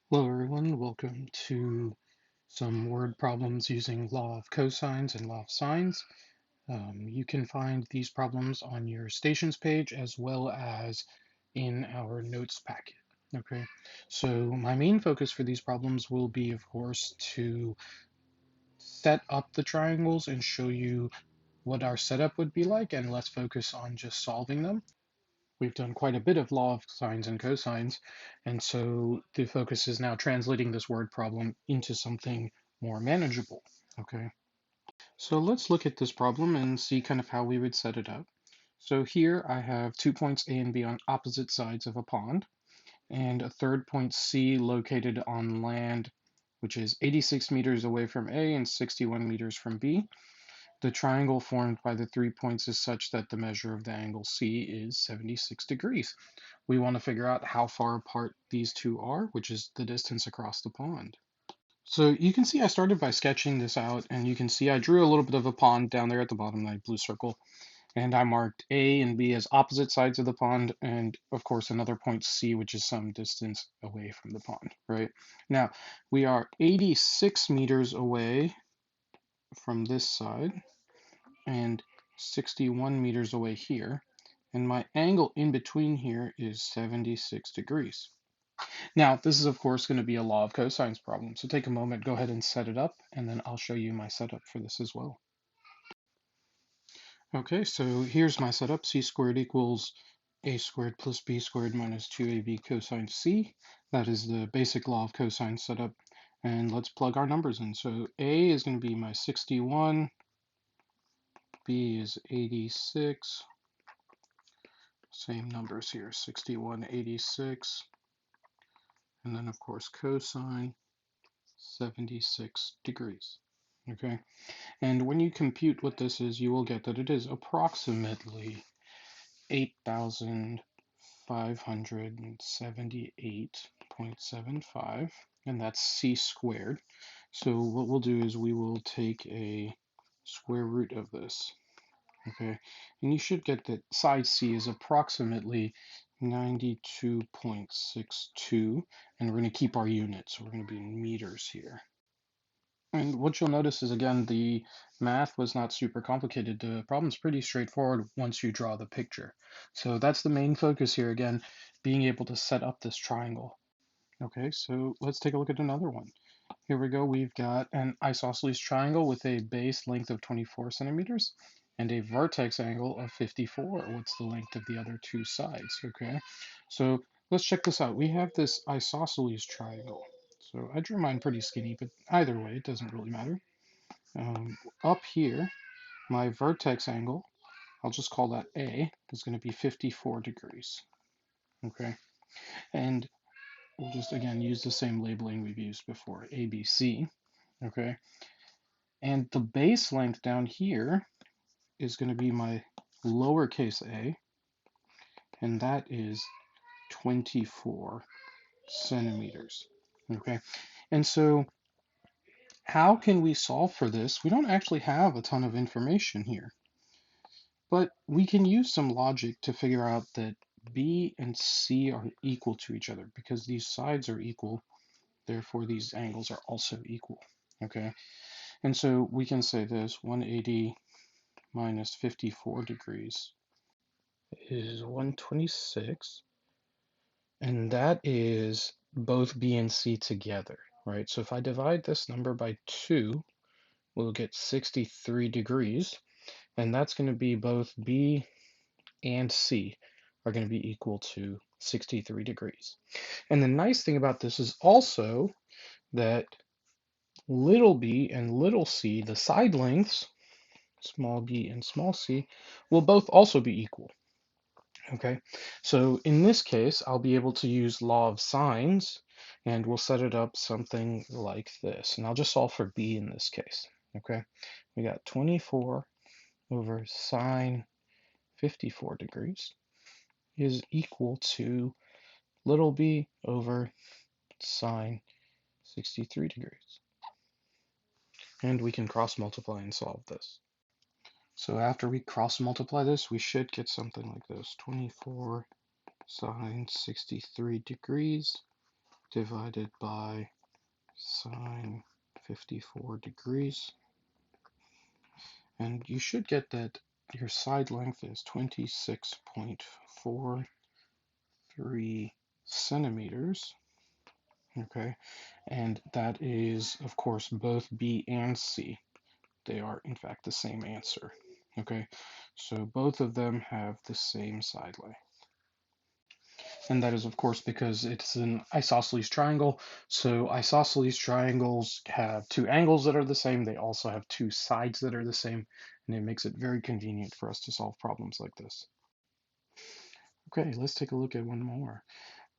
Hello everyone, welcome to some word problems using law of cosines and law of sines. You can find these problems on your stations page as well as in our notes packet. Okay, so my main focus for these problems will be, of course, to set up the triangles and show you what our setup would be like, and let's focus on just solving them. We've done quite a bit of law of sines and cosines, and so the focus is now translating this word problem into something more manageable. Okay, so let's look at this problem and see kind of how we would set it up. So here I have 2 points A and B on opposite sides of a pond, and a third point C located on land, which is 86 meters away from A and 61 meters from B. The triangle formed by the 3 points is such that the measure of the angle C is 76 degrees. We want to figure out how far apart these two are, which is the distance across the pond. So you can see I started by sketching this out, and you can see I drew a little bit of a pond down there at the bottom, that blue circle, and I marked A and B as opposite sides of the pond, and of course another point C, which is some distance away from the pond, right? Now, we are 86 meters away from this side, and 61 meters away here, and my angle in between here is 76 degrees. Now, this is of course going to be a law of cosines problem, so take a moment, go ahead and set it up, and then I'll show you my setup for this as well. Okay, so here's my setup. C squared equals a squared plus b squared minus 2ab cosine c. That is the basic law of cosine setup. And let's plug our numbers in. So a is going to be my 61, b is 86, same numbers here, 61, 86, and then of course cosine 76 degrees. Okay, and when you compute what this is, you will get that it is approximately 8,578.75, and that's c squared. So what we'll do is we will take a square root of this. Okay, and you should get that side C is approximately 92.62, and we're going to keep our units. So we're going to be in meters here. And what you'll notice is, again, the math was not super complicated. The problem's pretty straightforward once you draw the picture. So that's the main focus here, again, being able to set up this triangle. Okay, so let's take a look at another one. Here we go. We've got an isosceles triangle with a base length of 24 centimeters and a vertex angle of 54. What's the length of the other two sides? Okay, so let's check this out. We have this isosceles triangle. So I drew mine pretty skinny, but either way, it doesn't really matter. Up here, my vertex angle, I'll just call that A, is going to be 54 degrees. Okay, and we'll just again use the same labeling we've used before, ABC. Okay, and the base length down here is going to be my lowercase a, and that is 24 centimeters. Okay, and so how can we solve for this? We don't actually have a ton of information here, but we can use some logic to figure out that B and C are equal to each other because these sides are equal, therefore these angles are also equal. Okay, and so we can say this: 180 minus 54 degrees is 126, and that is both B and C together, right? So if I divide this number by 2, we'll get 63 degrees, and that's going to be both B and C are going to be equal to 63 degrees. And the nice thing about this is also that little b and little c, the side lengths, small b and small c, will both also be equal. Okay, so in this case, I'll be able to use law of sines, and we'll set it up something like this. And I'll just solve for b in this case. Okay, we got 24 over sine 54 degrees is equal to little b over sine 63 degrees. And we can cross multiply and solve this. So after we cross multiply this, we should get something like this: 24 sine 63 degrees divided by sine 54 degrees. And you should get that your side length is 26.43 centimeters. Okay, and that is, of course, both B and C. They are, in fact, the same answer. Okay, so both of them have the same side length. And that is, of course, because it's an isosceles triangle. So isosceles triangles have two angles that are the same. They also have two sides that are the same, and it makes it very convenient for us to solve problems like this. Okay, let's take a look at one more.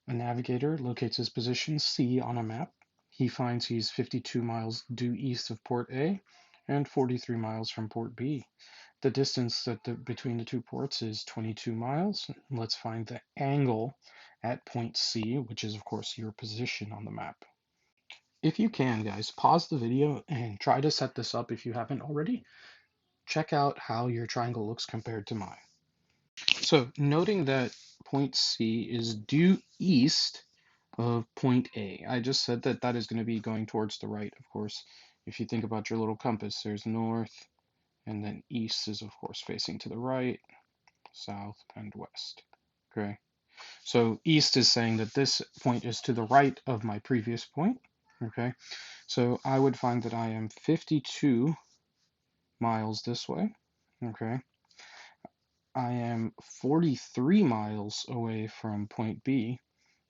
A navigator locates his position C on a map. He finds he's 52 miles due east of port A and 43 miles from port B. The distance between the two ports is 22 miles. Let's find the angle at point C, which is, of course, your position on the map. If you can, guys, pause the video and try to set this up if you haven't already. Check out how your triangle looks compared to mine. So, noting that point C is due east of point A, I just said that that is going to be going towards the right, of course. If you think about your little compass, there's north, and then east is, of course, facing to the right, south, and west. Okay, so east is saying that this point is to the right of my previous point. Okay, so I would find that I am 52 miles this way. Okay, I am 43 miles away from point B,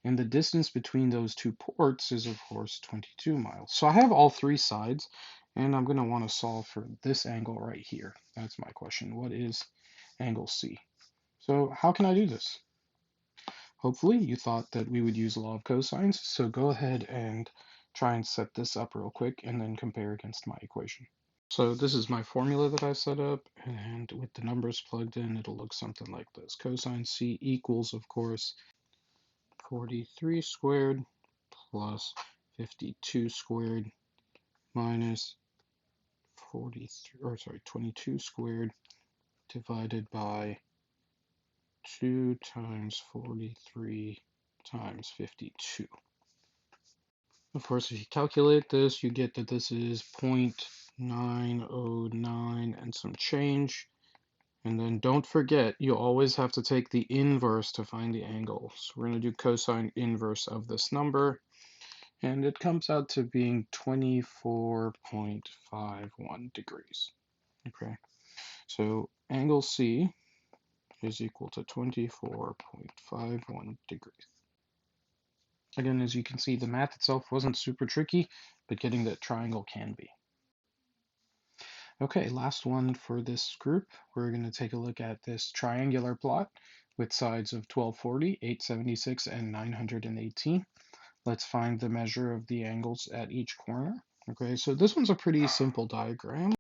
and the distance between those two ports is, of course, 22 miles. So I have all three sides, and I'm going to want to solve for this angle right here. That's my question. What is angle C? So how can I do this? Hopefully you thought that we would use law of cosines, so go ahead and try and set this up real quick and then compare against my equation. So this is my formula that I set up, and with the numbers plugged in, it'll look something like this. Cosine C equals, of course, 43 squared plus 52 squared minus 22 squared divided by 2 times 43 times 52. Of course, if you calculate this, you get that this is 0.909 and some change. And then don't forget, you always have to take the inverse to find the angle. So we're going to do cosine inverse of this number, and it comes out to being 24.51 degrees. Okay, so angle C is equal to 24.51 degrees. Again, as you can see, the math itself wasn't super tricky, but getting that triangle can be. Okay, last one for this group. We're going to take a look at this triangular plot with sides of 1240, 876, and 918. Let's find the measure of the angles at each corner. Okay, so this one's a pretty simple diagram.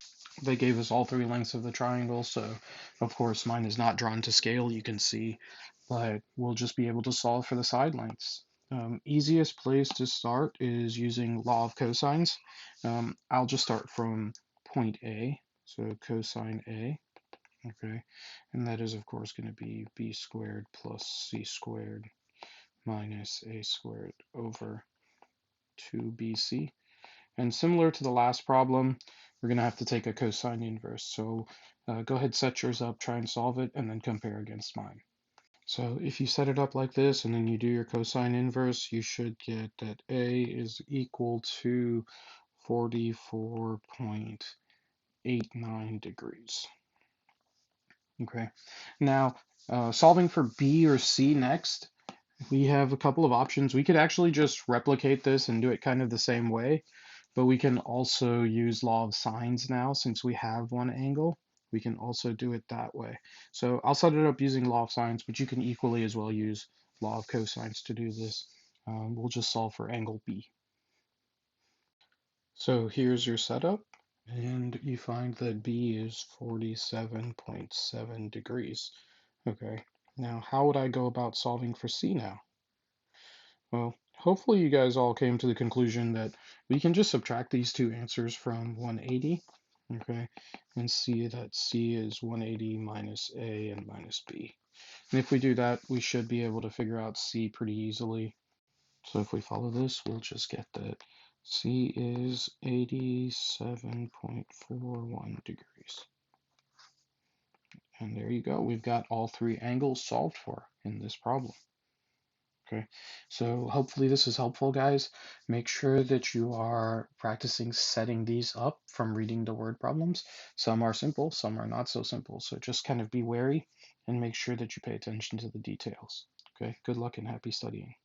They gave us all three lengths of the triangle, so of course mine is not drawn to scale, you can see, but we'll just be able to solve for the side lengths. Easiest place to start is using law of cosines. I'll just start from point A, so cosine A, okay, and that is of course going to be b squared plus c squared minus a squared over 2bc. And similar to the last problem, we're going to have to take a cosine inverse. So go ahead, set yours up, try and solve it, and then compare against mine. So if you set it up like this and then you do your cosine inverse, you should get that A is equal to 44.89 degrees. Okay, now solving for B or C next, we have a couple of options. We could actually just replicate this and do it kind of the same way, but we can also use law of sines now since we have one angle. We can also do it that way. So I'll set it up using law of sines, but you can equally as well use law of cosines to do this. We'll just solve for angle B. So here's your setup, and you find that B is 47.7 degrees. Okay, now how would I go about solving for C now? Well, hopefully you guys all came to the conclusion that we can just subtract these two answers from 180, okay, and see that C is 180 minus A and minus B. And if we do that, we should be able to figure out C pretty easily. So if we follow this, we'll just get that C is 87.41 degrees. And there you go. We've got all three angles solved for in this problem. Okay, so hopefully this is helpful, guys. Make sure that you are practicing setting these up from reading the word problems. Some are simple, some are not so simple. So just kind of be wary and make sure that you pay attention to the details. Okay, good luck and happy studying.